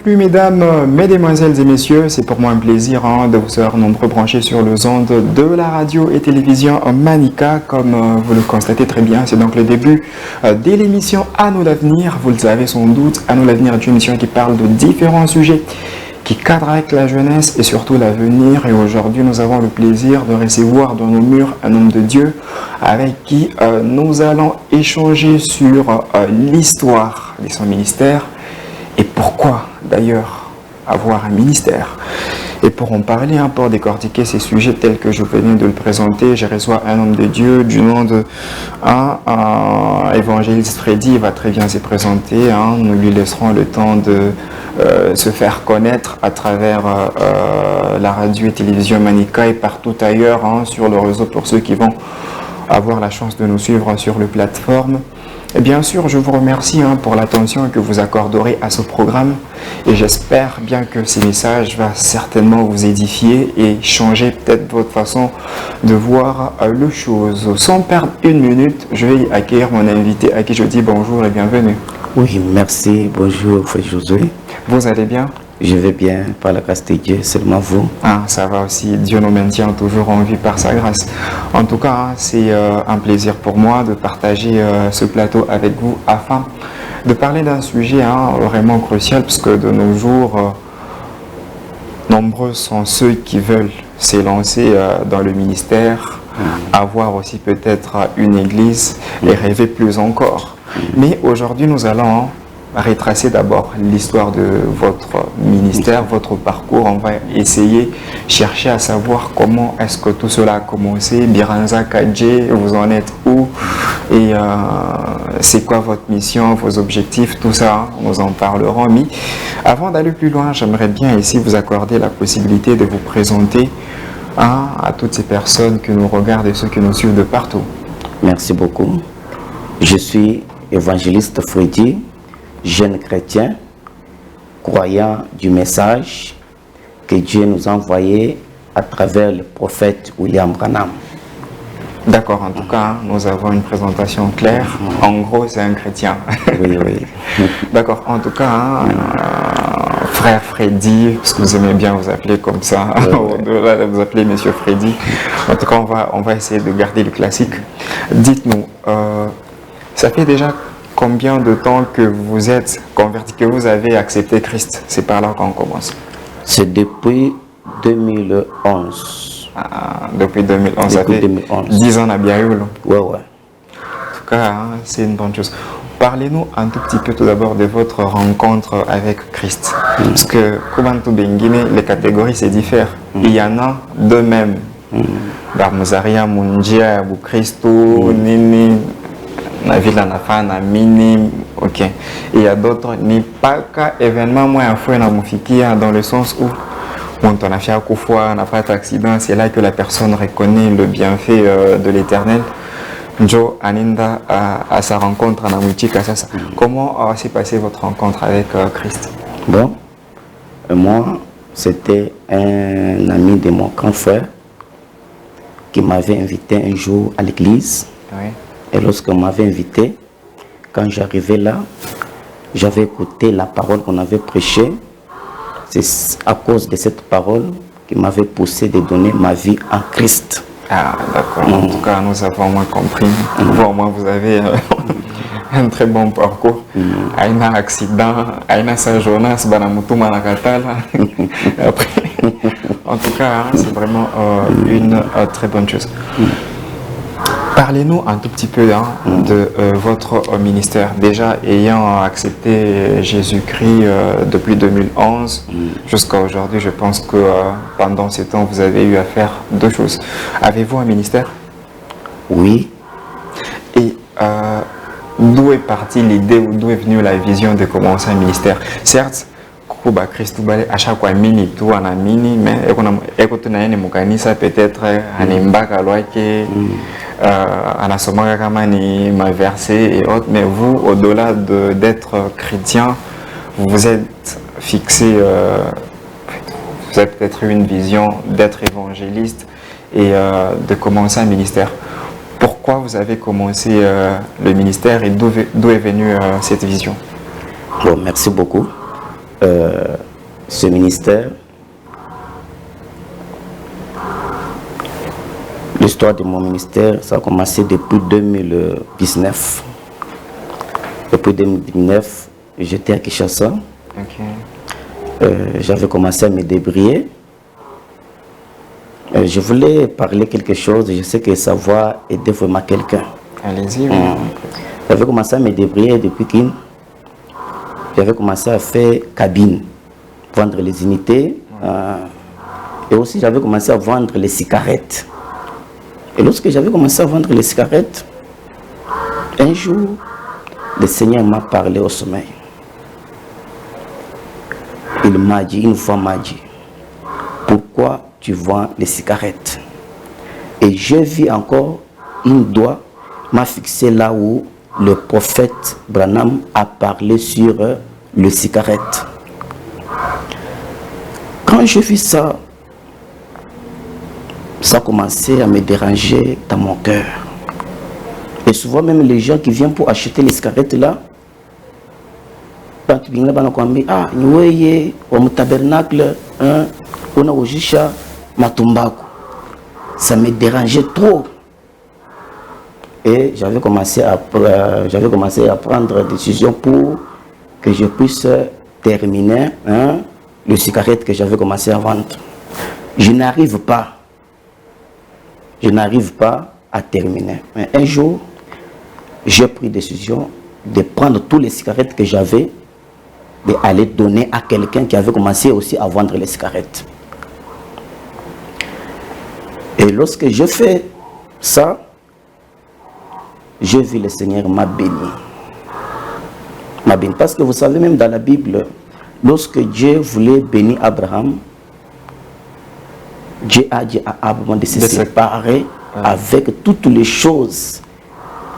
Bienvenue mesdames, mesdemoiselles et messieurs, c'est pour moi un plaisir de vous avoir nombreux branchés sur les ondes de la radio et télévision Manica. Comme vous le constatez très bien, c'est donc le début de l'émission À nous l'avenir. Vous le savez sans doute, À nous l'avenir est une émission qui parle de différents sujets qui cadrent avec la jeunesse et surtout l'avenir. Et aujourd'hui, nous avons le plaisir de recevoir dans nos murs un homme de Dieu avec qui nous allons échanger sur l'histoire de son ministère. Et pourquoi d'ailleurs avoir un ministère? Et pour en parler, pour décortiquer ces sujets tels que je venais de le présenter, je reçois un homme de Dieu du nom de évangéliste Freddy. Il va très bien se présenter. Nous lui laisserons le temps de se faire connaître à travers la radio et télévision Manica et partout ailleurs sur le réseau pour ceux qui vont avoir la chance de nous suivre sur les plateformes. Et bien sûr, je vous remercie pour l'attention que vous accorderez à ce programme et j'espère bien que ces messages vont certainement vous édifier et changer peut-être votre façon de voir les choses. Sans perdre une minute, je vais accueillir mon invité à qui je dis bonjour et bienvenue. Oui, merci. Bonjour, Frère Josué. Vous allez bien? Je vais bien, par la grâce de Dieu, seulement vous. Ça va aussi, Dieu nous maintient toujours en vie par sa grâce. En tout cas, c'est un plaisir pour moi de partager ce plateau avec vous afin de parler d'un sujet vraiment crucial, parce que de nos jours, nombreux sont ceux qui veulent s'élancer dans le ministère, avoir aussi peut-être une église et rêver plus encore. Mais aujourd'hui, nous allons retracer d'abord l'histoire de votre ministère, votre parcours. On va essayer, chercher à savoir comment est-ce que tout cela a commencé. Biranza Kadje, vous en êtes où? Et c'est quoi votre mission, vos objectifs, tout ça, nous en parlerons. Mais avant d'aller plus loin, j'aimerais bien ici vous accorder la possibilité de vous présenter à toutes ces personnes qui nous regardent et ceux qui nous suivent de partout. Merci beaucoup. Je suis évangéliste Freddy, jeune chrétien, croyant du message que Dieu nous a envoyé à travers le prophète William Branham. D'accord, en tout cas, nous avons une présentation claire. En gros, c'est un chrétien. Oui, oui. D'accord, en tout cas, frère Freddy, parce que vous aimez bien vous appeler comme ça, au-delà de vous appeler monsieur Freddy. En tout cas, on va essayer de garder le classique. Dites-nous, ça fait déjà combien de temps que vous êtes converti, que vous avez accepté Christ? C'est par là qu'on commence. C'est depuis 2011. Depuis 2011, ça fait 10 ans à Biaoul. Ouais. En tout cas, c'est une bonne chose. Parlez-nous un tout petit peu tout d'abord de votre rencontre avec Christ. Parce que, comment tout Benguine, les catégories se diffèrent. Il y en a deux mêmes. Barmozaria, Mundia, Christo, Nini, la ville en affaire, na mini, ok. Et il y a d'autres, ni pas qu'un événement moins à faire dans mon fikia, dans le sens où quand on a fait un coup fois, on n'a pas d'accident, c'est là que la personne reconnaît le bienfait de l'Éternel. Joe Aninda à sa rencontre en Amouti. Comment s'est passée votre rencontre avec Christ? Bon, moi, c'était un ami de mon grand frère qui m'avait invité un jour à l'église. Oui. Et lorsqu'on m'avait invité, quand j'arrivais là, j'avais écouté la parole qu'on avait prêchée. C'est à cause de cette parole qui m'avait poussé de donner ma vie en Christ. D'accord. En tout cas, nous avons moins compris. Au moins, vous avez un très bon parcours. Un accident, un journée, après. En tout cas, c'est vraiment une très bonne chose. Parlez-nous un tout petit peu de votre ministère. Déjà, ayant accepté Jésus-Christ depuis 2011 jusqu'à aujourd'hui, je pense que pendant ces temps, vous avez eu à faire deux choses. Avez-vous un ministère? Oui. Et d'où est partie l'idée ou d'où est venue la vision de commencer un ministère? Certes, Kuba Christ à chaque fois mini tout en a mini, mais écoute peut-être animbaka loike anasomaka kama ni ma versé et autres, mais vous, au-delà d'être chrétien, vous vous êtes fixé, vous avez peut-être eu une vision d'être évangéliste et de commencer un ministère. Pourquoi vous avez commencé le ministère et d'où est venue cette vision? Bon, merci beaucoup. ce ministère. L'histoire de mon ministère, ça a commencé depuis 2019. Depuis 2019, j'étais à Kinshasa. J'avais commencé à me débrouiller. Je voulais parler quelque chose. Je sais que sa voix aidait vraiment quelqu'un. Allez-y. J'avais commencé à me débrouiller depuis qu'il. J'avais commencé à faire cabine, vendre les unités. Et aussi, j'avais commencé à vendre les cigarettes. Et lorsque j'avais commencé à vendre les cigarettes, un jour, le Seigneur m'a parlé au sommeil. Il m'a dit, une fois m'a dit, pourquoi tu vends les cigarettes? Et je vis encore, une doigt m'a fixé là où le prophète Branham a parlé sur le cigarette. Quand je vis ça, ça a commencé à me déranger dans mon cœur. Et souvent même les gens qui viennent pour acheter les cigarettes là, quand tu viens là, on dit, ah, nous voyons au tabernacle, on a au Jisha, Matumbaku. Ça me dérangeait trop. Et j'avais commencé à prendre des décisions pour que je puisse terminer le cigarette que j'avais commencé à vendre. Je n'arrive pas à terminer. Mais un jour, j'ai pris décision de prendre tous les cigarettes que j'avais et aller donner à quelqu'un qui avait commencé aussi à vendre les cigarettes. Et lorsque je fais ça, je vis le Seigneur m'a béni. M'a béni. Parce que vous savez, même dans la Bible, lorsque Dieu voulait bénir Abraham, Dieu a dit à Abraham de se séparer avec toutes les choses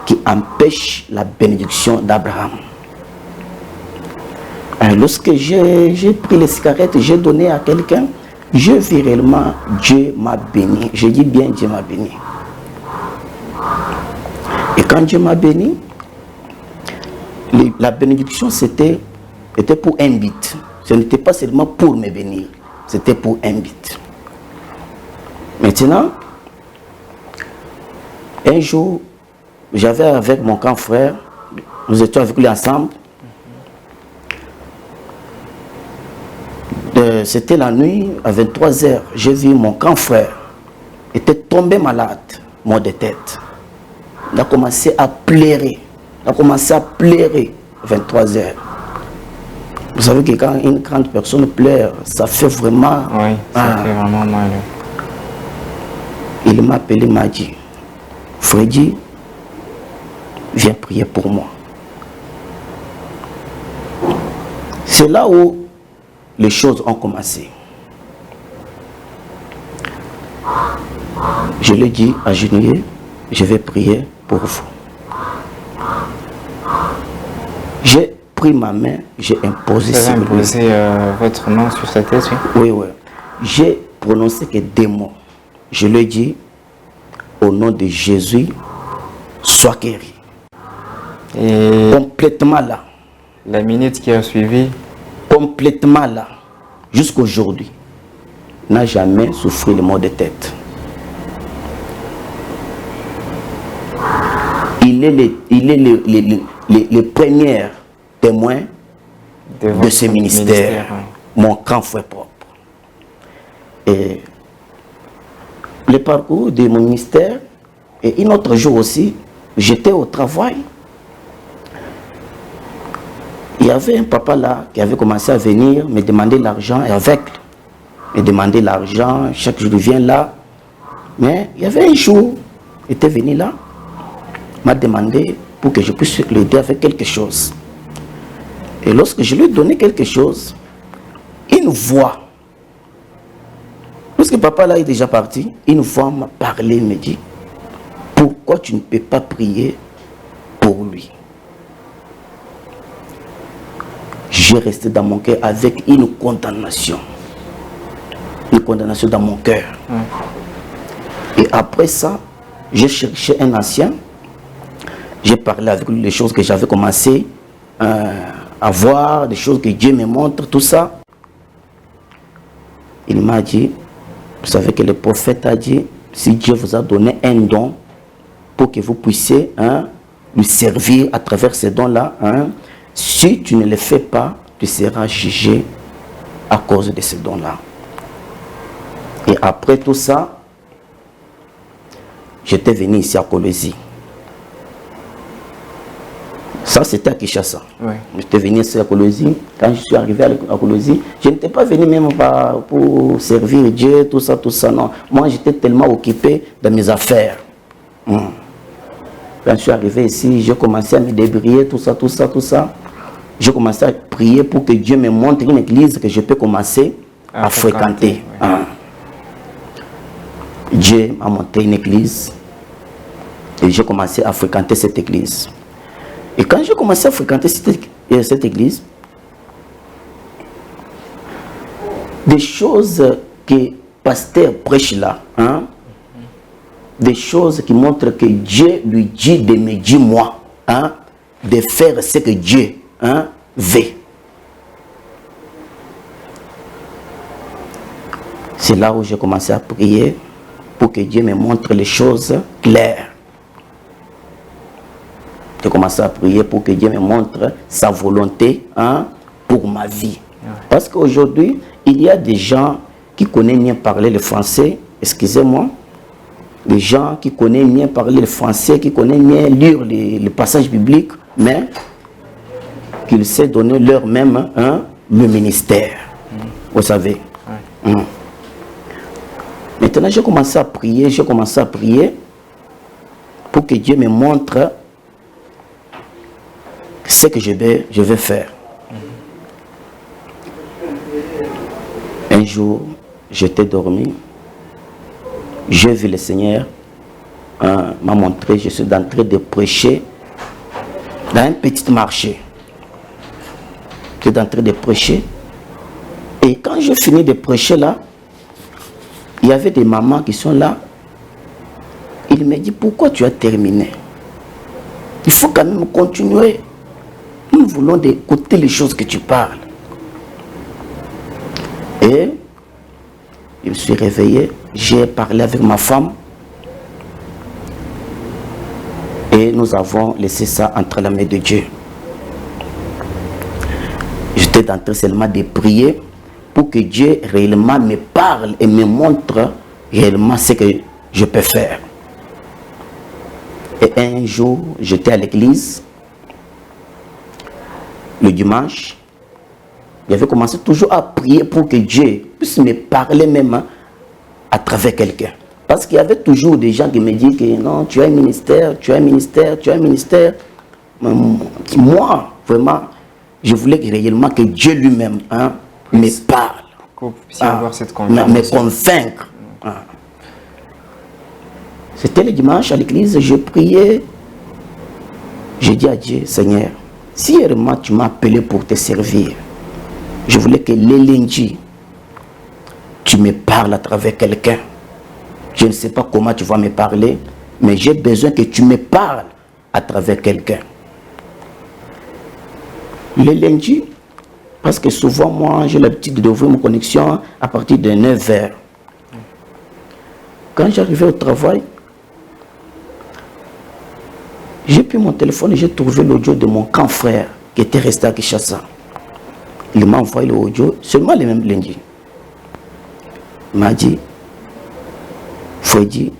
qui empêchent la bénédiction d'Abraham. Lorsque j'ai pris les cigarettes, j'ai donné à quelqu'un, je vis réellement, Dieu m'a béni. Je dis bien, Dieu m'a béni. Et quand Dieu m'a béni, la bénédiction était pour un but. Ce n'était pas seulement pour me bénir, c'était pour un but. Maintenant, un jour, j'avais avec mon grand frère, nous étions avec lui ensemble. C'était la nuit, à 23h, j'ai vu mon grand frère était tombé malade, mort de tête. Il a commencé à pleurer. À 23h. Vous savez que quand une grande personne pleure, ça fait vraiment... Oui, ça fait vraiment mal. Il m'a appelé, m'a dit, Freddy, viens prier pour moi. C'est là où les choses ont commencé. Je lui ai dit, agenouillez, je vais prier pour vous. J'ai pris ma main, j'ai imposé sur lui. Vous avez imposé votre main sur sa tête? Oui, oui. J'ai prononcé que des mots. Je lui ai dit, au nom de Jésus, sois guéri. Et complètement là. La minute qui a suivi? Complètement là. Jusqu'aujourd'hui. N'a jamais souffert le mot de tête. Il est le premier témoin de ce ministère. Mon grand frère propre. Et le parcours de mon ministère, et un autre jour aussi, j'étais au travail. Il y avait un papa là qui avait commencé à venir me demander l'argent, et avec me demander l'argent, chaque jour il vient là. Mais il y avait un jour, il était venu là, m'a demandé pour que je puisse l'aider avec quelque chose. Et lorsque je lui ai donné quelque chose, une voix, lorsque papa là est déjà parti, une voix m'a parlé, me dit, pourquoi tu ne peux pas prier pour lui? J'ai resté dans mon cœur avec une condamnation dans mon cœur. Et après ça, j'ai cherché un ancien, j'ai parlé avec lui les choses que j'avais commencé à voir, des choses que Dieu me montre, tout ça. Il m'a dit, vous savez que le prophète a dit, si Dieu vous a donné un don pour que vous puissiez lui servir à travers ces dons-là, si tu ne le fais pas, tu seras jugé à cause de ces dons-là. Et après tout ça, j'étais venu ici à Kolwezi. Ça, c'était à Kinshasa. Oui. J'étais venu ici à Kolwezi. Quand je suis arrivé à Kolwezi, je n'étais pas venu même pour servir Dieu, tout ça, non. Moi, j'étais tellement occupé de mes affaires. Quand je suis arrivé ici, j'ai commencé à me débrouiller, tout ça. J'ai commencé à prier pour que Dieu me montre une église que je peux commencer à fréquenter. Oui. Dieu m'a montré une église et j'ai commencé à fréquenter cette église. Et quand j'ai commencé à fréquenter cette église, des choses que pasteur prêche là, des choses qui montrent que Dieu lui dit de me dire moi, de faire ce que Dieu veut. C'est là où j'ai commencé à prier pour que Dieu me montre les choses claires. J'ai commencé à prier pour que Dieu me montre sa volonté pour ma vie. Parce qu'aujourd'hui, il y a des gens qui connaissent bien parler le français, excusez-moi, des gens qui connaissent bien parler le français, qui connaissent bien lire les passages bibliques, mais qu'ils savent donner leur même le ministère. Vous savez. Maintenant, j'ai commencé à prier pour que Dieu me montre ce que je vais faire. Un jour, j'étais dormi, j'ai vu le Seigneur m'a montré, je suis en train de prêcher dans un petit marché. J'étais en train de prêcher. Et quand j'ai fini de prêcher là, il y avait des mamans qui sont là. Il me dit, pourquoi tu as terminé? Il faut quand même continuer. Nous voulons écouter les choses que tu parles. Et je me suis réveillé, j'ai parlé avec ma femme. Et nous avons laissé ça entre la main de Dieu. J'étais en train seulement de prier pour que Dieu réellement me parle et me montre réellement ce que je peux faire. Et un jour, j'étais à l'église, le dimanche, j'avais commencé toujours à prier pour que Dieu puisse me parler même à travers quelqu'un. Parce qu'il y avait toujours des gens qui me disaient que non, tu as un ministère, tu as un ministère, tu as un ministère. Moi, vraiment, je voulais réellement que Dieu lui-même me parle. Que vous puissiez avoir cette confiance. Me convaincre. C'était le dimanche à l'église, je priais. J'ai dit à Dieu, Seigneur, si réellement tu m'as appelé pour te servir, je voulais que les lundis, tu me parles à travers quelqu'un. Je ne sais pas comment tu vas me parler, mais j'ai besoin que tu me parles à travers quelqu'un. Le lundi, parce que souvent moi j'ai l'habitude d'ouvrir mon connexion à partir de 9h. Quand j'arrivais au travail, j'ai pris mon téléphone et j'ai trouvé l'audio de mon grand frère qui était resté à Kinshasa. Il m'a envoyé l'audio seulement le même lundi. Il m'a dit, Freddy,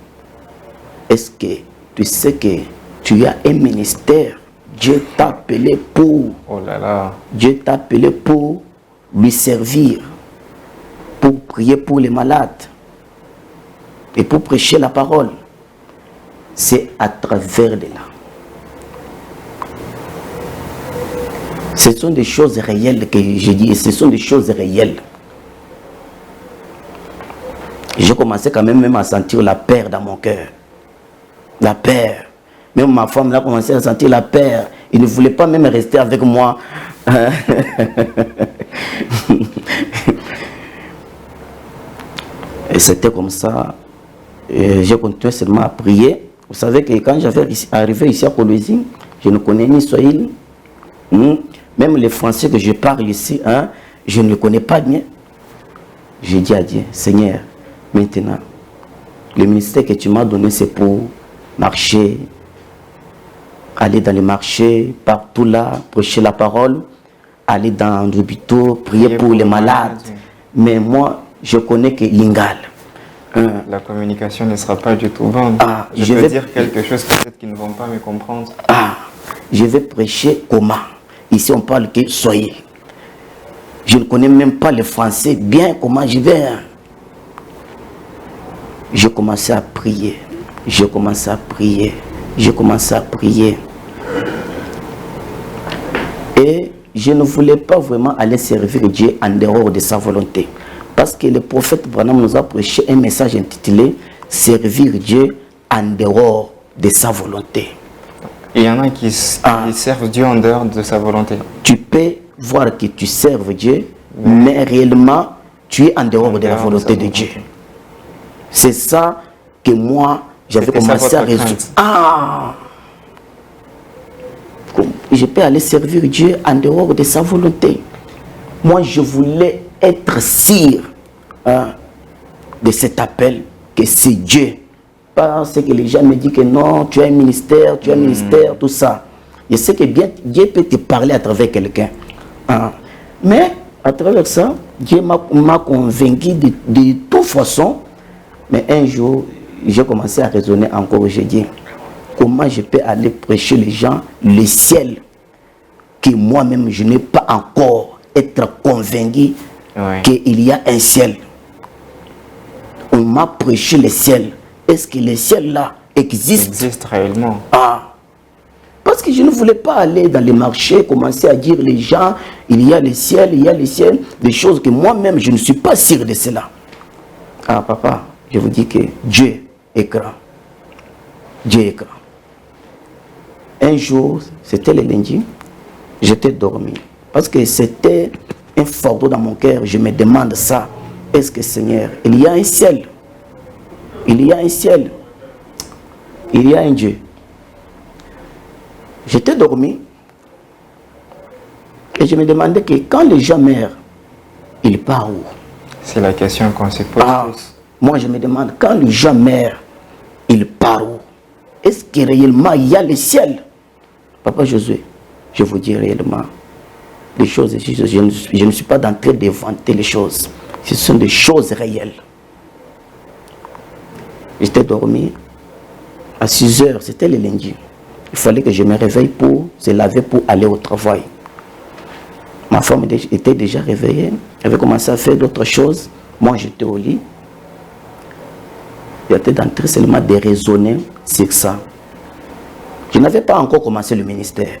est-ce que tu sais que tu as un ministère? Dieu t'a appelé pour. Oh là là. Dieu t'a appelé pour lui servir, pour prier pour les malades et pour prêcher la parole. C'est à travers de là. Ce sont des choses réelles que j'ai dit, et ce sont des choses réelles. J'ai commencé quand même à sentir la peur dans mon cœur. La peur. Même ma femme a commencé à sentir la peur. Il ne voulait pas même rester avec moi. Et c'était comme ça. J'ai continué seulement à prier. Vous savez que quand j'avais arrivé ici à Kolwezi, je ne connais ni Swahili, Même les Français que je parle ici, hein, je ne le connais pas bien. J'ai dit à Dieu, Seigneur, maintenant, le ministère que tu m'as donné, c'est pour marcher, aller dans les marchés, partout là, prêcher la parole, aller dans l'hôpital, prier pour les malades. Mais moi, je connais que Lingala. La communication ne sera pas du tout bonne. Ah, je vais dire quelque chose peut-être qu'ils ne vont pas me comprendre. Ah, je vais prêcher comment? Ici, on parle que soyez. Je ne connais même pas le français bien, comment je vais. J'ai commencé à prier. J'ai commencé à prier. J'ai commencé à prier. Et je ne voulais pas vraiment aller servir Dieu en dehors de sa volonté. Parce que le prophète Branham nous a prêché un message intitulé « Servir Dieu en dehors de sa volonté ». Il y en a qui servent Dieu en dehors de sa volonté. Tu peux voir que tu serves Dieu, mais réellement, tu es en dehors de la volonté de Dieu. C'est ça que moi, j'avais commencé à résoudre. Ah! Je peux aller servir Dieu en dehors de sa volonté. Moi, je voulais être sûr de cet appel, que c'est Dieu. Parce que les gens me disent que non, tu as un ministère, tout ça. Je sais que bien, Dieu peut te parler à travers quelqu'un. Mais à travers ça, Dieu m'a convaincu de toute façon. Mais un jour, j'ai commencé à raisonner encore. J'ai dit, comment je peux aller prêcher les gens le ciel que moi-même je n'ai pas encore être convaincu qu'il y a un ciel. On m'a prêché le ciel. Est-ce que le ciel là existe réellement? Parce que je ne voulais pas aller dans les marchés, commencer à dire les gens, il y a le ciel, des choses que moi-même je ne suis pas sûr de cela. Papa, je vous dis que Dieu est grand. Dieu est grand. Un jour, c'était le lundi, j'étais dormi. Parce que c'était un fardeau dans mon cœur. Je me demande ça. Est-ce que Seigneur, il y a un ciel? Il y a un ciel. Il y a un Dieu. J'étais dormi. Et je me demandais que quand les gens meurent, ils partent où? C'est la question qu'on se pose. Moi, je me demande, quand les gens meurent, ils partent où? Est-ce que réellement il y a le ciel? Papa Josué, je vous dis réellement, les choses, je ne suis pas en train d'inventer les choses. Ce sont des choses réelles. J'étais dormi. À 6 heures, c'était le lundi. Il fallait que je me réveille pour se laver pour aller au travail. Ma femme était déjà réveillée. Elle avait commencé à faire d'autres choses. Moi, j'étais au lit. J'étais en train seulement de raisonner sur ça. Je n'avais pas encore commencé le ministère.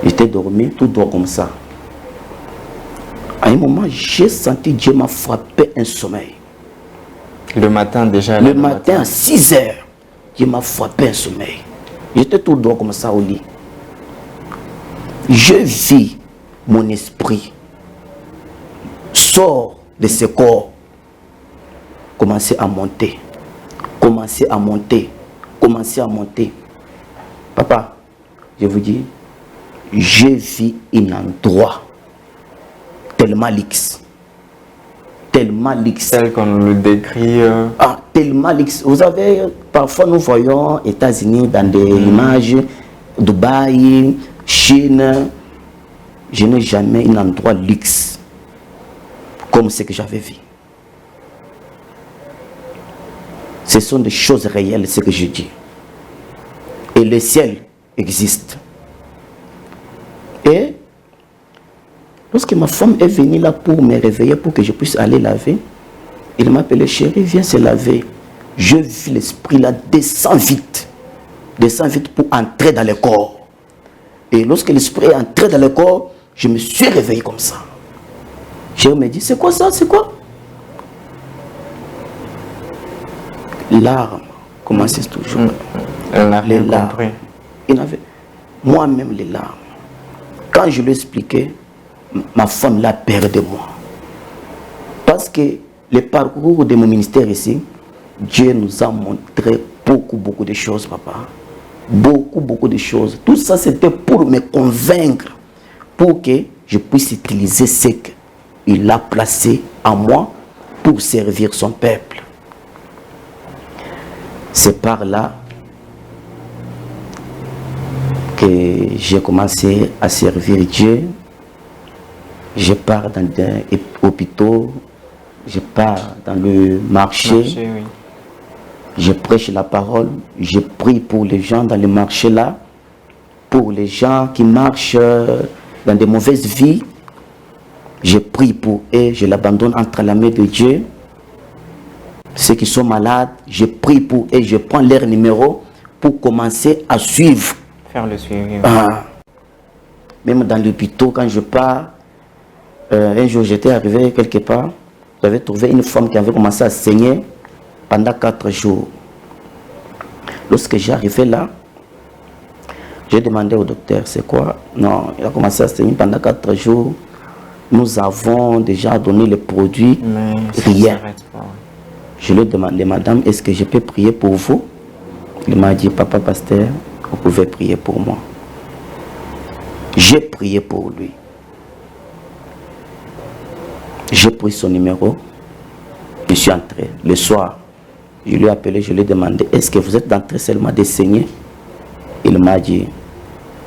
J'étais dormi, tout droit comme ça. À un moment, j'ai senti Dieu m'a frappé un sommeil. Le matin déjà? Le matin à 6 heures, Dieu m'a frappé un sommeil. J'étais tout droit comme ça au lit. Je vis mon esprit sort de ce corps, commencer à monter, commencer à monter, commencer à monter. Papa, je vous dis, je vis un endroit tellement luxe. Tellement luxe. Tel qu'on le décrit. Tellement luxe. Vous savez, parfois nous voyons États-Unis dans des images, Dubaï, Chine. Je n'ai jamais un endroit luxe comme ce que j'avais vu. Ce sont des choses réelles, ce que je dis. Et le ciel existe. Et lorsque ma femme est venue là pour me réveiller, pour que je puisse aller laver, il m'a appelé, chérie, viens se laver. Je vis l'esprit là descend vite pour entrer dans le corps. Et lorsque l'esprit est entré dans le corps, je me suis réveillé comme ça. Chérie me dit, c'est quoi ça, c'est quoi? Larmes commençaient toujours. Elle n'a rien compris. Moi-même les larmes. Quand je lui ai expliqué, ma femme l'a peur de moi. Parce que le parcours de mon ministère ici, Dieu nous a montré beaucoup de choses, papa. beaucoup de choses. Tout ça, c'était pour me convaincre, pour que je puisse utiliser ce qu'il a placé en moi pour servir son peuple. C'est par là que j'ai commencé à servir Dieu. Je pars dans des hôpitaux, je pars dans le marché, Oui. je prêche la parole, je prie pour les gens dans le marché là, pour les gens qui marchent dans de mauvaises vies. Je prie pour eux, je l'abandonne entre la main de Dieu. Ceux qui sont malades, je prie pour eux, je prends leur numéro pour commencer à suivre. Faire le suivi. Même dans l'hôpital, quand je pars, un jour j'étais arrivé quelque part, j'avais trouvé une femme qui avait commencé à saigner pendant 4 jours. Lorsque j'arrivais là, j'ai demandé au docteur, c'est quoi? Non, il a commencé à saigner pendant 4 jours. Nous avons déjà donné les produits, Mais rien. Je lui ai demandé, madame, est-ce que je peux prier pour vous? Il m'a dit, papa pasteur, vous pouvez prier pour moi. J'ai prié pour lui. J'ai pris son numéro. Je suis entré. Le soir, je lui ai appelé, je lui ai demandé, est-ce que vous êtes entré seulement de saigner? Il m'a dit,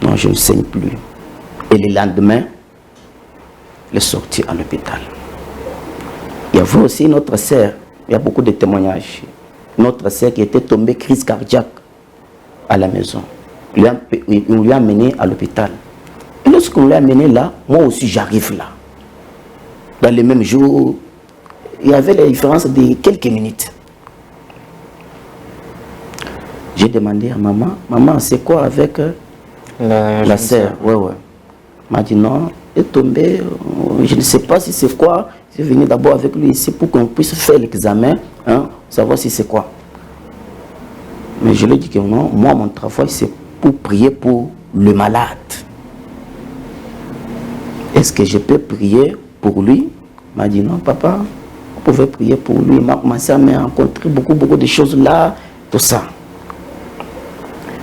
non, je ne saigne plus. Et le lendemain, il est sorti à l'hôpital. Il y avait aussi notre sœur, il y a beaucoup de témoignages. Notre sœur qui était tombée crise cardiaque à la maison. On lui a amené à l'hôpital. Et lorsqu'on l'a amené là, moi aussi j'arrive là. Dans les mêmes jours, il y avait la différence de quelques minutes. J'ai demandé à maman, maman, c'est quoi avec la sœur? Ouais. Elle m'a dit non, elle est tombée, je ne sais pas si c'est quoi. Je suis venu d'abord avec lui ici pour qu'on puisse faire l'examen, savoir si c'est quoi. Mais je lui ai dit que non, moi mon travail c'est pour prier pour le malade. Est-ce que je peux prier pour lui? Il m'a dit non, papa, vous pouvez prier pour lui. Il m'a commencé à me rencontrer beaucoup de choses là, tout ça.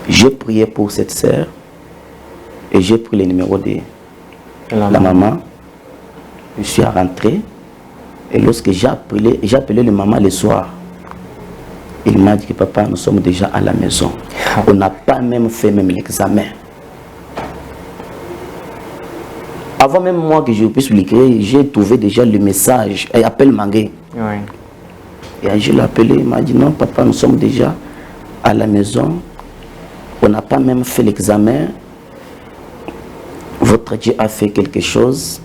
J'ai prié pour cette sœur et j'ai pris le numéro de la maman. Je suis rentré et lorsque j'ai appelé le maman le soir, il m'a dit que papa, nous sommes déjà à la maison. On n'a pas même fait l'examen. Avant même moi que je puisse l'écrire, j'ai trouvé déjà le message. Elle appelle Mangué. Oui. Et je l'ai appelé, il m'a dit non papa, nous sommes déjà à la maison. On n'a pas même fait l'examen. Votre Dieu a fait quelque chose.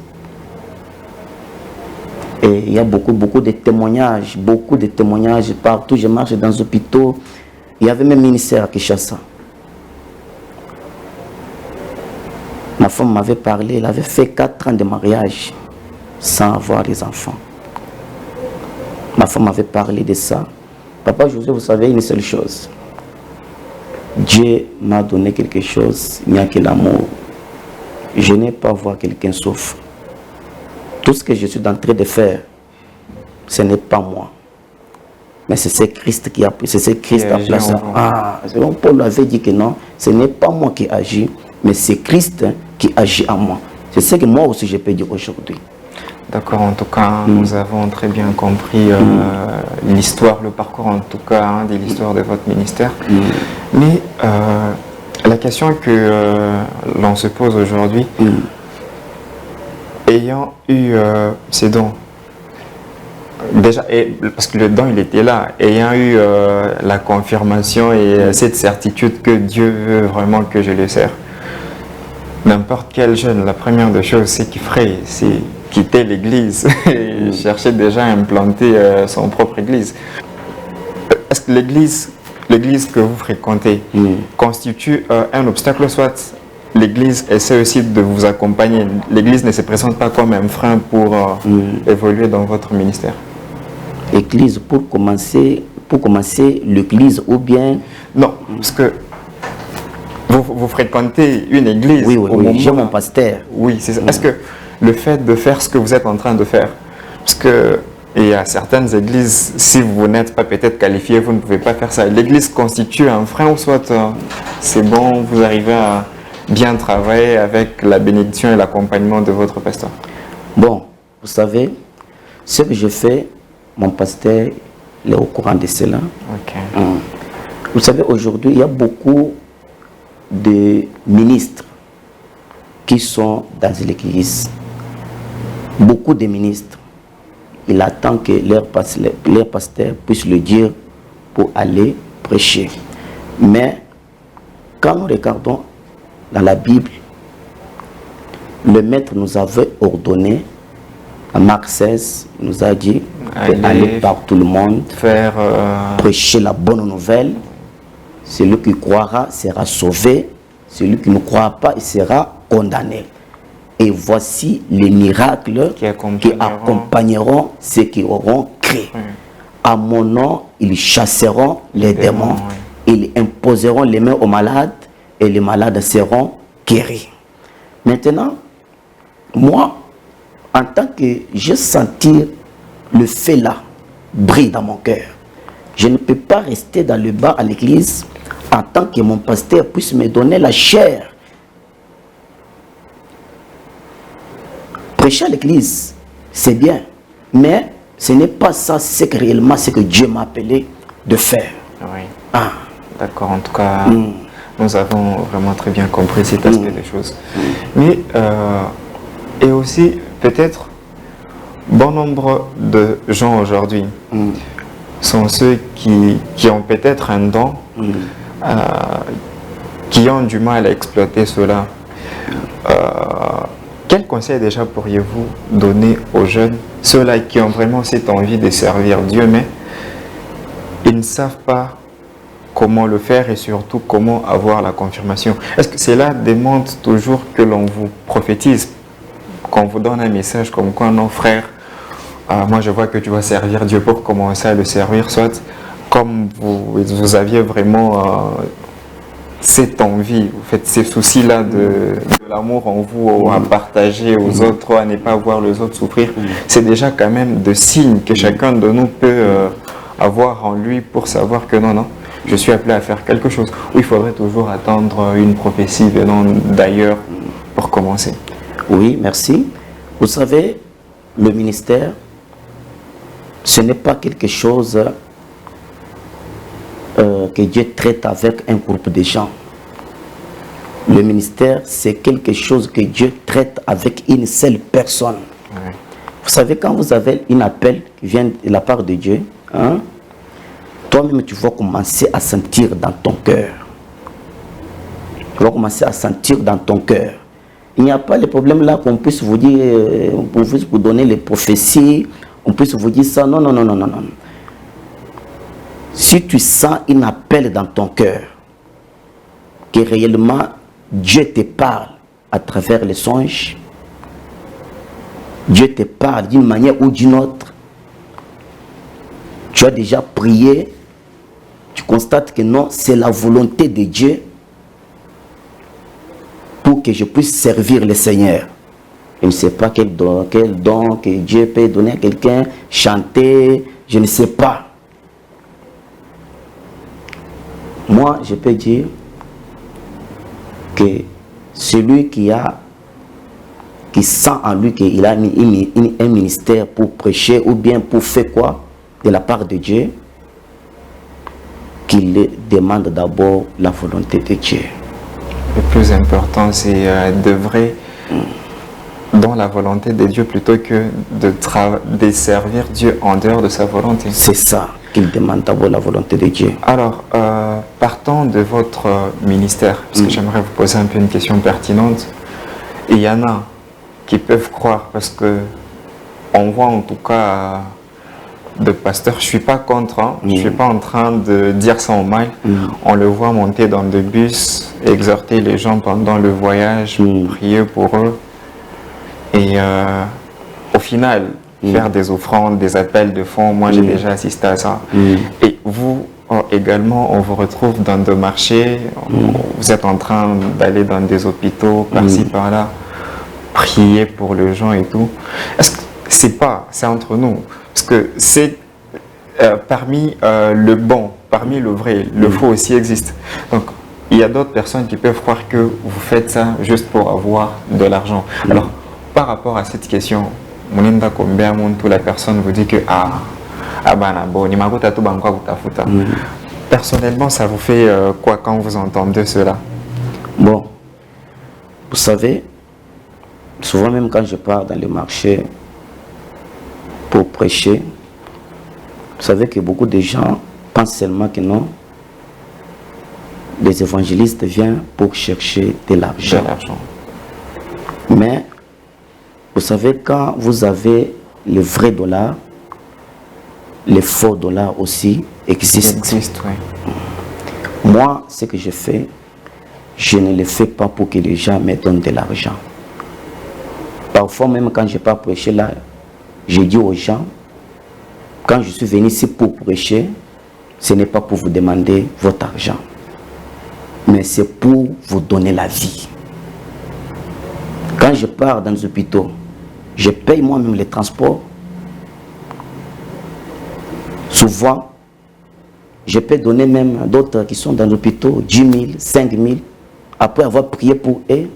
Et il y a beaucoup de témoignages, partout. Je marche dans les hôpitaux. Il y avait même un ministère à Kinshasa. Ma femme m'avait parlé, elle avait fait 4 ans de mariage sans avoir des enfants. Ma femme m'avait parlé de ça. Papa José, vous savez une seule chose. Dieu m'a donné quelque chose, il n'y a que l'amour. Je n'ai pas voir quelqu'un souffrir. Tout ce que je suis en train de faire, ce n'est pas moi. Mais c'est Christ qui a pris, c'est Christ qui a placé. C'est bon, Paul avait dit que non, ce n'est pas moi qui agis, mais c'est Christ qui agit en moi. C'est ce que moi aussi je peux dire aujourd'hui. D'accord, en tout cas, nous avons très bien compris l'histoire, le parcours en tout cas de l'histoire de votre ministère. Mais la question que l'on se pose aujourd'hui, ayant eu ces dons, déjà, parce que le don il était là, ayant eu la confirmation et cette certitude que Dieu veut vraiment que je le sers, n'importe quel jeune, la première des choses c'est qu'il ferait, c'est quitter l'église et chercher déjà à implanter son propre église. Est-ce que l'église que vous fréquentez constitue un obstacle, soit l'église essaie aussi de vous accompagner? L'église ne se présente pas comme un frein pour évoluer dans votre ministère? L'église, pour commencer l'église ou bien... Non, parce que vous fréquentez une église. Oui, j'ai mon pasteur. Oui, c'est ça. Est-ce que le fait de faire ce que vous êtes en train de faire, parce que Et à certaines églises, si vous n'êtes pas peut-être qualifié, vous ne pouvez pas faire ça. L'église constitue un frein ou soit c'est bon, vous arrivez à bien travailler avec la bénédiction et l'accompagnement de votre pasteur. Bon, vous savez, ce que je fais, mon pasteur il est au courant de cela. Okay. Vous savez, aujourd'hui, il y a beaucoup de ministres qui sont dans l'église. Beaucoup de ministres. Il attend que leur pasteur puisse le dire pour aller prêcher. Mais quand nous regardons dans la Bible, le maître nous avait ordonné, à Marc 16, il nous a dit d'aller par tout le monde, faire prêcher la bonne nouvelle. Celui qui croira sera sauvé, celui qui ne croira pas il sera condamné. Et voici les miracles qui accompagneront ceux qui auront cru. À mon nom, ils chasseront les démons. Ils imposeront les mains aux malades et les malades seront guéris. Maintenant, moi, en tant que je sentis le feu là, brille dans mon cœur, je ne peux pas rester dans le bas à l'église en tant que mon pasteur puisse me donner la chair. Prêcher à l'église, c'est bien, mais ce n'est pas ça, c'est réellement ce que Dieu m'a appelé de faire. Oui. Ah. D'accord, en tout cas, nous avons vraiment très bien compris cet aspect des choses. Mais, et aussi, peut-être, bon nombre de gens aujourd'hui sont ceux qui ont peut-être un don, qui ont du mal à exploiter cela. Quel conseil déjà pourriez-vous donner aux jeunes, ceux-là qui ont vraiment cette envie de servir Dieu, mais ils ne savent pas comment le faire et surtout comment avoir la confirmation? Est-ce que cela demande toujours que l'on vous prophétise, qu'on vous donne un message comme quoi, non frère, moi je vois que tu vas servir Dieu pour commencer à le servir, soit comme vous aviez vraiment cette envie, vous faites ces soucis-là de l'amour en vous, à partager aux autres, à ne pas voir les autres souffrir, c'est déjà quand même de signes que chacun de nous peut avoir en lui pour savoir que non, je suis appelé à faire quelque chose. Ou il faudrait toujours attendre une prophétie venant d'ailleurs pour commencer. Oui, merci. Vous savez, le ministère, ce n'est pas quelque chose que Dieu traite avec un groupe de gens. Le ministère, c'est quelque chose que Dieu traite avec une seule personne. Oui. Vous savez, quand vous avez un appel qui vient de la part de Dieu, toi-même, tu vas commencer à sentir dans ton cœur. Tu vas commencer à sentir dans ton cœur. Il n'y a pas le problème là qu'on puisse vous dire, on puisse vous donner les prophéties, on puisse vous dire ça. Non, non, non, non, non, non. Si tu sens un appel dans ton cœur, que réellement Dieu te parle à travers les songes, Dieu te parle d'une manière ou d'une autre, tu as déjà prié, tu constates que non, c'est la volonté de Dieu pour que je puisse servir le Seigneur. Je ne sais pas quel don que Dieu peut donner à quelqu'un, chanter, je ne sais pas. Moi, je peux dire que celui qui sent en lui qu'il a un ministère pour prêcher ou bien pour faire quoi de la part de Dieu, qu'il demande d'abord la volonté de Dieu. Le plus important, c'est d'œuvrer dans la volonté de Dieu plutôt que de servir Dieu en dehors de sa volonté. C'est ça qu'il demande d'abord, la volonté de Dieu. Alors, partant de votre ministère, parce que j'aimerais vous poser un peu une question pertinente, et il y en a qui peuvent croire, parce que on voit en tout cas de pasteurs, je ne suis pas contre, je ne suis pas en train de dire ça en mal, on le voit monter dans des bus, exhorter les gens pendant le voyage, prier pour eux, et au final, faire des offrandes, des appels de fonds, moi j'ai déjà assisté à ça. Et vous également, on vous retrouve dans des marchés, vous êtes en train d'aller dans des hôpitaux, par-ci, par-là, prier pour les gens et tout. Est-ce que c'est entre nous? Parce que c'est parmi le bon, parmi le vrai, le faux aussi existe. Donc, il y a d'autres personnes qui peuvent croire que vous faites ça juste pour avoir de l'argent. Alors, par rapport à cette question, Moninda combien tout la personne vous dit que personnellement, ça vous fait quoi quand vous entendez cela? Bon, vous savez, souvent même quand je pars dans le marché pour prêcher, vous savez que beaucoup de gens pensent seulement que non, les évangélistes viennent pour chercher de l'argent. Mais, vous savez, quand vous avez le vrai dollar, les faux dollars aussi existent. Oui. Moi, ce que je fais, je ne le fais pas pour que les gens me donnent de l'argent. Parfois, même quand je pars prêcher là, je dis aux gens, quand je suis venu ici pour prêcher, ce n'est pas pour vous demander votre argent, mais c'est pour vous donner la vie. Quand je pars dans les hôpitaux, je paye moi-même les transports. Souvent, je peux donner même à d'autres qui sont dans l'hôpital 10 000, 5 000, après avoir prié pour eux.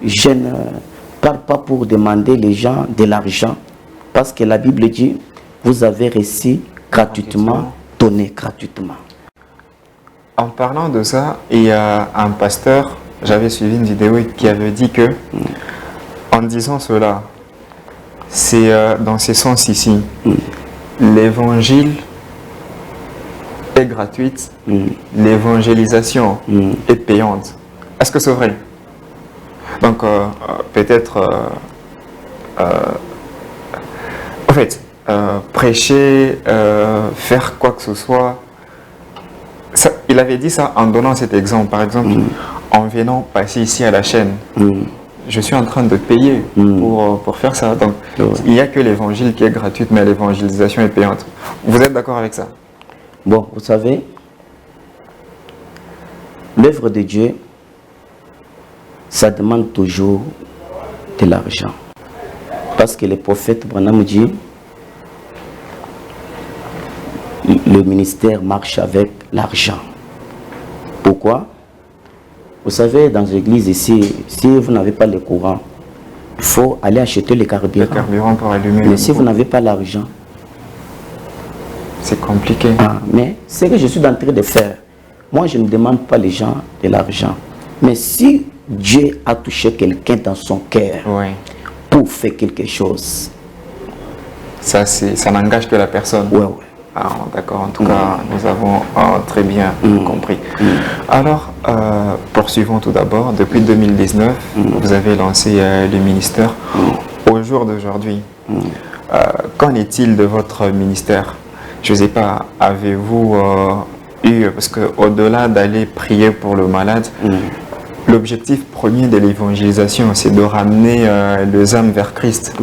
Je ne parle pas pour demander les gens de l'argent, parce que la Bible dit, vous avez reçu gratuitement, donné gratuitement. En parlant de ça, il y a un pasteur, j'avais suivi une vidéo qui avait dit que, en disant cela, c'est dans ce sens ici, l'évangile est gratuite, l'évangélisation est payante. Est-ce que c'est vrai? Donc, peut-être, en fait, prêcher, faire quoi que ce soit, ça, il avait dit ça en donnant cet exemple. Par exemple, en venant passer ici à la chaîne, je suis en train de payer pour faire ça. Donc, il n'y a que l'évangile qui est gratuit, mais l'évangélisation est payante. Vous êtes d'accord avec ça? Bon, vous savez, l'œuvre de Dieu, ça demande toujours de l'argent. Parce que le prophète Branham dit, le ministère marche avec l'argent. Pourquoi? Vous savez, dans l'église ici, si vous n'avez pas le courant, il faut aller acheter le carburant. Le carburant pour allumer. Mais si vous n'avez pas l'argent, c'est compliqué. Mais ce que je suis en train de faire, moi je ne demande pas les gens de l'argent. Mais si Dieu a touché quelqu'un dans son cœur pour faire quelque chose, ça n'engage que la personne. Ouais. Ah, d'accord, en tout cas, nous avons très bien compris. Alors, poursuivons tout d'abord. Depuis 2019, vous avez lancé le ministère. Au jour d'aujourd'hui, qu'en est-il de votre ministère? Je ne sais pas, avez-vous eu, parce qu'au-delà d'aller prier pour le malade, l'objectif premier de l'évangélisation, c'est de ramener les âmes vers Christ.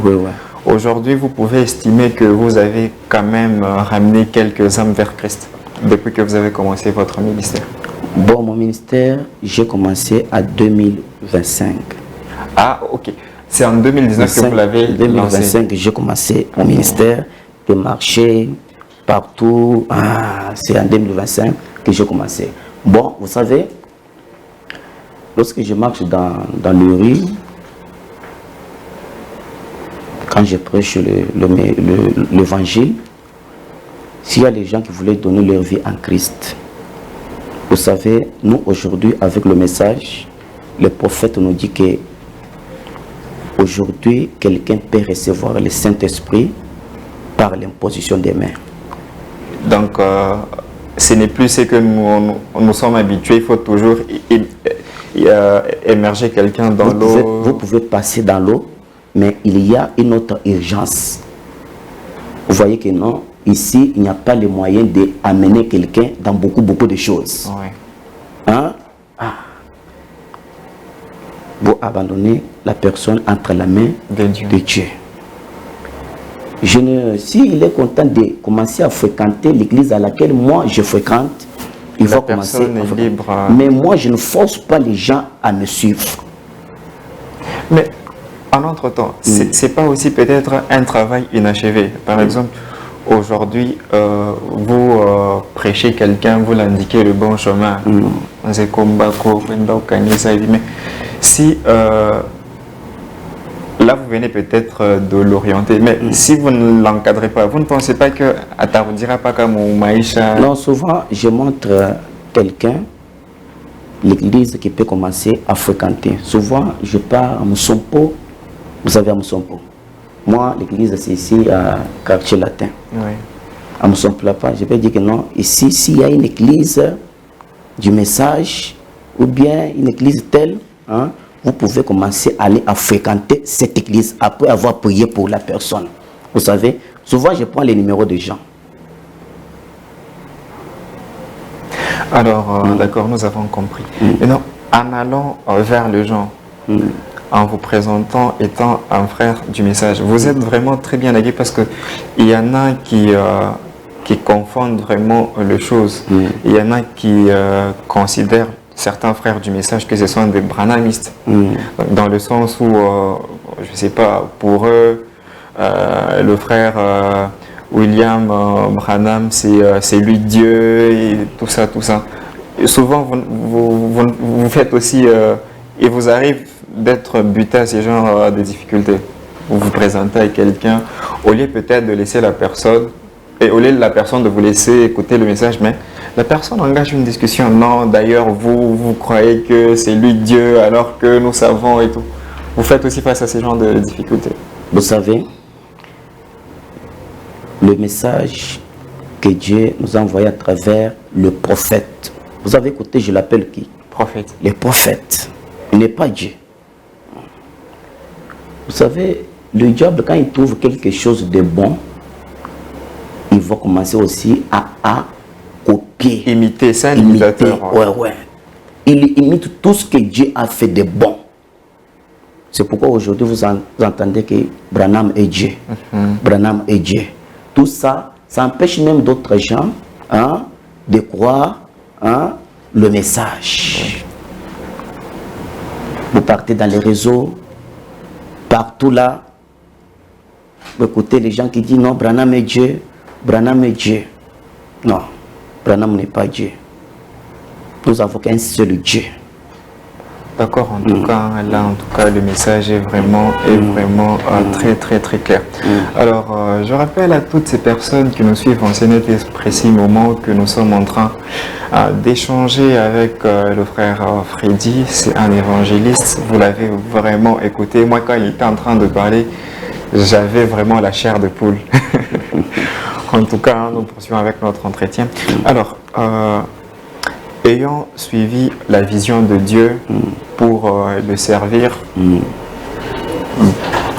Aujourd'hui, vous pouvez estimer que vous avez quand même ramené quelques âmes vers Christ depuis que vous avez commencé votre ministère. Bon, mon ministère, j'ai commencé à 2025. Ah, ok. C'est en 2019 que vous l'avez lancé. 2025, j'ai commencé mon ministère de marcher partout. C'est en 2025 que j'ai commencé. Bon, vous savez, lorsque je marche dans le rue, quand je prêche l'évangile, s'il y a des gens qui voulaient donner leur vie en Christ, vous savez, nous aujourd'hui, avec le message, le prophète nous dit que aujourd'hui, quelqu'un peut recevoir le Saint-Esprit par l'imposition des mains. Donc, ce n'est plus ce que nous sommes habitués, il faut toujours émerger quelqu'un dans l'eau. Vous pouvez passer dans l'eau, mais il y a une autre urgence. Vous voyez que non, ici, il n'y a pas les moyens d'amener quelqu'un dans beaucoup de choses. Vous abandonnez la personne entre la main de Dieu. S'il est content de commencer à fréquenter l'église à laquelle moi je fréquente, il va commencer à fréquenter. Mais moi, je ne force pas les gens à me suivre. Mais en entre-temps, c'est pas aussi peut-être un travail inachevé. Par exemple, aujourd'hui, vous prêchez quelqu'un, vous l'indiquez le bon chemin. C'est comme Bako, mais si là, vous venez peut-être de l'orienter, mais si vous ne l'encadrez pas, vous ne pensez pas que Ata vous dira pas comme Maïcha? Non, souvent, je montre quelqu'un, l'église qui peut commencer à fréquenter. Souvent, je pars à Moussompo, vous savez à Moussompo. Moi, l'église, c'est ici à Quartier Latin. Oui. À Moussompo, je peux dire que non. Ici, s'il y a une église du message, ou bien une église telle, hein, vous pouvez commencer à aller à fréquenter cette église après avoir prié pour la personne. Vous savez, souvent je prends les numéros de gens. Alors, d'accord, nous avons compris. Et donc, en allant vers les gens, en vous présentant étant un frère du message, vous êtes vraiment très bien agué parce qu'il y en a qui confondent vraiment les choses. Il y en a qui considèrent certains frères du message que ce sont des branhamistes, dans le sens où, je ne sais pas, pour eux, le frère William Branham, c'est lui Dieu, et tout ça, tout ça. Et souvent, vous faites aussi, il vous arrive d'être buté à ces genres de difficultés. Vous vous présentez à quelqu'un, au lieu peut-être de laisser la personne, et au lieu de la personne de vous laisser écouter le message, mais la personne engage une discussion. Non, d'ailleurs, vous croyez que c'est lui Dieu alors que nous savons et tout. Vous faites aussi face à ces genres de difficultés. Vous savez, le message que Dieu nous a envoyé à travers le prophète. Vous avez écouté, je l'appelle qui? Prophète. Le prophète. Il n'est pas Dieu. Vous savez, le diable, quand il trouve quelque chose de bon, il va commencer aussi à copier. Imiter, c'est un imitateur. Ouais. Il imite tout ce que Dieu a fait de bon. C'est pourquoi aujourd'hui vous entendez que Branham est Dieu. Branham est Dieu. Tout ça, ça empêche même d'autres gens de croire le message. Vous partez dans les réseaux, partout là, vous écoutez les gens qui disent non, Branham est Dieu. Branham est Dieu. Non, Branham n'est pas Dieu. Nous avons qu'un seul Dieu. D'accord, en tout cas, là, en tout cas, le message est vraiment très clair. Alors, je rappelle à toutes ces personnes qui nous suivent en ce précis moment que nous sommes en train d'échanger avec le frère Freddy. C'est un évangéliste, vous l'avez vraiment écouté. Moi, quand il était en train de parler, j'avais vraiment la chair de poule. En tout cas, nous poursuivons avec notre entretien. Alors, ayant suivi la vision de Dieu pour le servir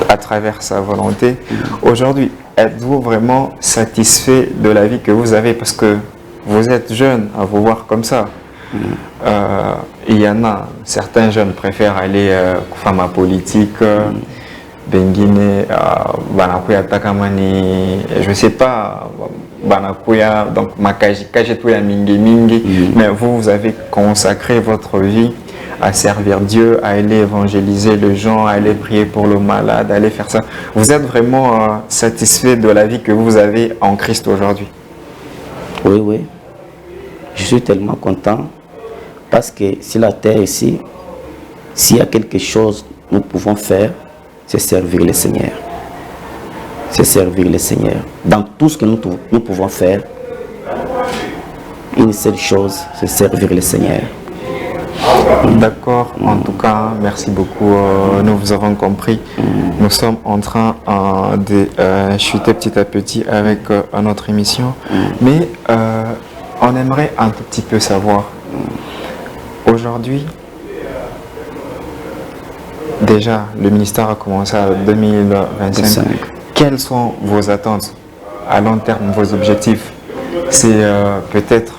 à travers sa volonté, aujourd'hui, êtes-vous vraiment satisfait de la vie que vous avez? Parce que vous êtes jeune à vous voir comme ça. Il y en a, certains jeunes préfèrent aller femme à politique, Benguine, Banakuya Takamani, je ne sais pas, Banakuya, donc Makaji, Kajetouya Mingi Mingi, mais vous avez consacré votre vie à servir Dieu, à aller évangéliser les gens, à aller prier pour le malade, à aller faire ça. Vous êtes vraiment satisfait de la vie que vous avez en Christ aujourd'hui? Oui. Je suis tellement content parce que sur la terre ici, s'il y a quelque chose que nous pouvons faire, c'est servir le Seigneur. C'est servir le Seigneur. Dans tout ce que nous pouvons faire, une seule chose, c'est servir le Seigneur. D'accord, en tout cas, merci beaucoup. Nous vous avons compris. Nous sommes en train de chuter petit à petit avec notre émission. Mais on aimerait un tout petit peu savoir, aujourd'hui, déjà, le ministère a commencé en 2025. Quelles sont vos attentes à long terme, vos objectifs? C'est peut-être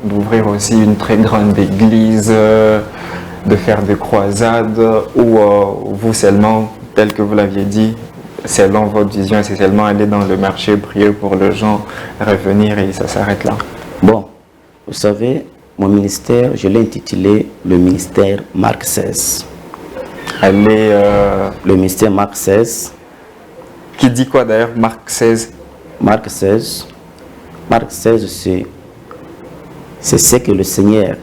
d'ouvrir aussi une très grande église, de faire des croisades, ou vous seulement, tel que vous l'aviez dit, selon votre vision, c'est seulement aller dans le marché, prier pour les gens, revenir et ça s'arrête là? Bon, vous savez, mon ministère, je l'ai intitulé le ministère Marc XVI. Elle est... Le ministère Marc 16. Qui dit quoi d'ailleurs, Marc 16? Marc 16. Marc 16, c'est ce que le Seigneur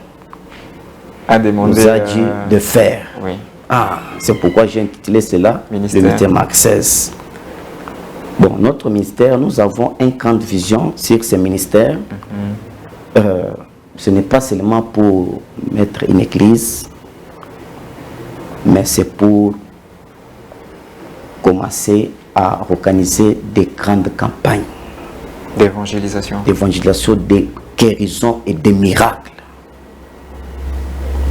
a demandé, nous a dit de faire. Oui. Ah, c'est pourquoi j'ai intitulé cela Ministère. le ministère Marc 16. Bon, notre ministère, nous avons un camp de vision sur ce ministère. Ce n'est pas seulement pour mettre une église, mais c'est pour commencer à organiser des grandes campagnes D'évangélisation. d'évangélisation, de guérison et de miracles.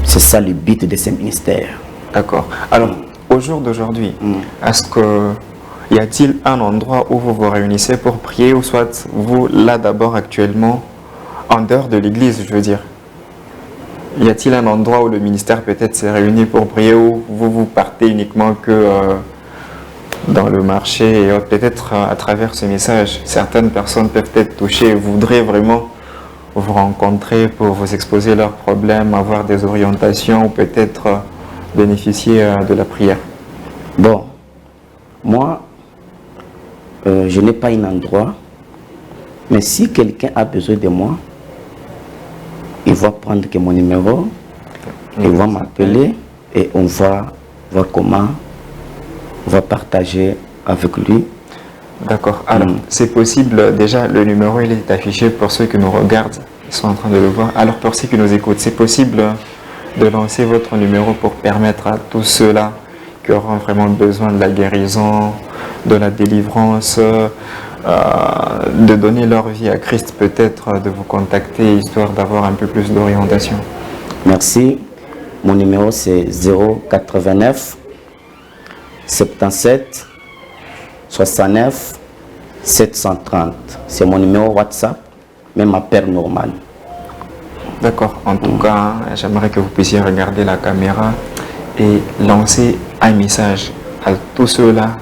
C'est ça le but de ce ministère. D'accord. Alors, au jour d'aujourd'hui, est-ce que y a-t-il un endroit où vous vous réunissez pour prier, ou soit vous, là d'abord actuellement, en dehors de l'église, je veux dire? Y a-t-il un endroit où le ministère peut-être s'est réuni pour prier, ou vous partez uniquement que dans le marché, et peut-être à travers ce message, certaines personnes peuvent être touchées et voudraient vraiment vous rencontrer pour vous exposer leurs problèmes, avoir des orientations, ou peut-être bénéficier de la prière? Bon, moi, je n'ai pas un endroit, mais si quelqu'un a besoin de moi, il va prendre que mon numéro, il va m'appeler et on va voir comment on va partager avec lui. D'accord. Alors, c'est possible, déjà, le numéro, il est affiché pour ceux qui nous regardent, ils sont en train de le voir. Alors, pour ceux qui nous écoutent, c'est possible de lancer votre numéro pour permettre à tous ceux-là qui auront vraiment besoin de la guérison, de la délivrance, de donner leur vie à Christ, peut-être de vous contacter, histoire d'avoir un peu plus d'orientation. Merci. Mon numéro, c'est 089 77 69 730. C'est mon numéro WhatsApp, même appel normal. D'accord. En tout cas, j'aimerais que vous puissiez regarder la caméra et lancer un message à tous ceux-là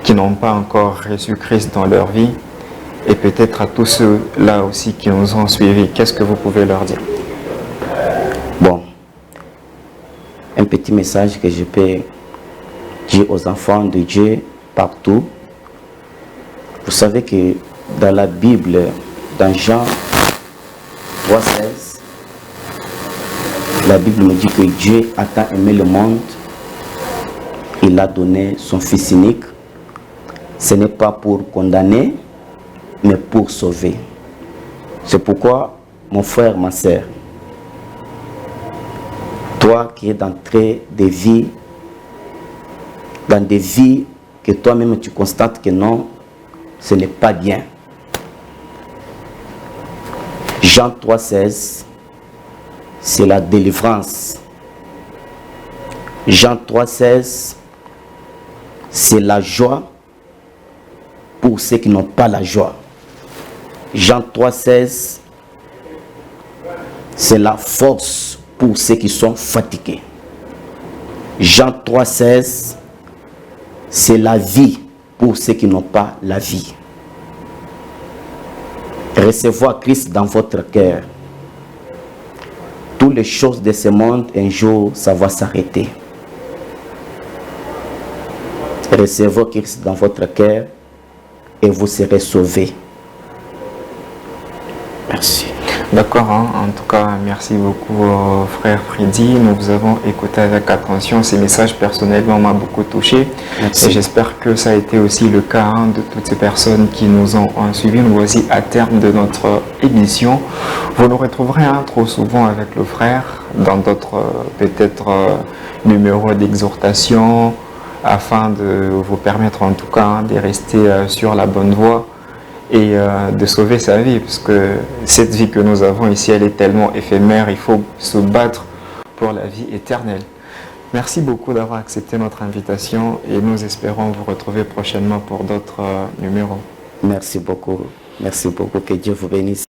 qui n'ont pas encore reçu Christ dans leur vie, et peut-être à tous ceux-là aussi qui nous ont suivis. Qu'est-ce que vous pouvez leur dire? Bon, un petit message que je peux dire aux enfants de Dieu partout. Vous savez que dans la Bible, dans Jean 3,16, la Bible me dit que Dieu a tant aimé le monde, il a donné son Fils unique. Ce n'est pas pour condamner, mais pour sauver. C'est pourquoi, mon frère, ma sœur, toi qui es d'entrer des vies, dans des vies que toi-même tu constates que non, ce n'est pas bien. Jean 3,16, c'est la délivrance. Jean 3,16, c'est la joie pour ceux qui n'ont pas la joie. Jean 3,16, c'est la force pour ceux qui sont fatigués. Jean 3,16, c'est la vie pour ceux qui n'ont pas la vie. Recevoir Christ dans votre cœur. Toutes les choses de ce monde, un jour, ça va s'arrêter. Recevez Christ dans votre cœur et vous serez sauvés. Merci. D'accord, hein? En tout cas, merci beaucoup frère Freddy. Nous vous avons écouté avec attention. Ces messages personnellement m'ont beaucoup touché. Merci. Et j'espère que ça a été aussi le cas de toutes ces personnes qui nous ont suivis. Nous voici à terme de notre émission. Vous nous retrouverez trop souvent avec le frère dans d'autres peut-être numéros d'exhortation, afin de vous permettre en tout cas de rester sur la bonne voie et de sauver sa vie, parce que cette vie que nous avons ici, elle est tellement éphémère, il faut se battre pour la vie éternelle. Merci beaucoup d'avoir accepté notre invitation et nous espérons vous retrouver prochainement pour d'autres numéros. Merci beaucoup, que Dieu vous bénisse.